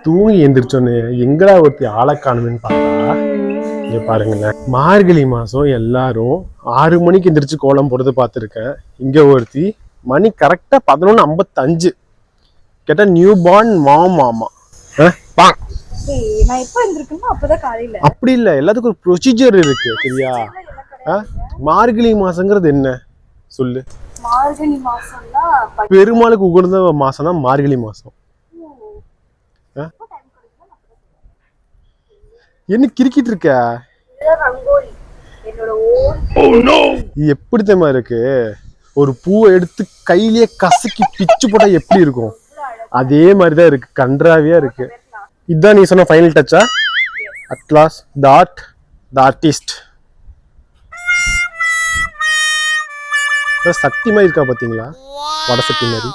தூங்கி எந்திரிச்சோன்னு எங்கடா ஒருத்தி ஆளை காணுன்னு பார்த்தா இங்க பாருங்களேன். மார்கழி மாசம் எல்லாரும் 6 மணிக்கு எந்திரிச்சு கோலம் போடுறது பார்த்துருக்கேன். இங்க ஒருத்தி மணி கரெக்டா 11:55 கேட்டா நியூ பார்ன் மாமா. அப்படி இல்ல, எல்லாத்துக்கும் ஒரு ப்ரொசீஜர் இருக்கு சரியா? மார்கழி மாசங்கிறது என்ன சொல்லு? மார்கழி மாசம்னா பெருமாளுக்கு உகந்த மாசம் தான் மார்கழி மாசம். என்ன கிரிக்கிட்டு இருக்க? எப்படி தெரியுமா இருக்கு? ஒரு பூவை எடுத்து கையிலேயே கசக்கி பிச்சு போட்டா எப்படி இருக்கும் அதே மாதிரிதான் இருக்கு. கன்றாவியா இருக்கு. இதுதான் நீ சொன்ன ஃபைனல் டச்சா? Atlas dot the artist. Shakti மாதிரி இருக்கா பாத்தீங்களா? வடசக்தி மாதிரி.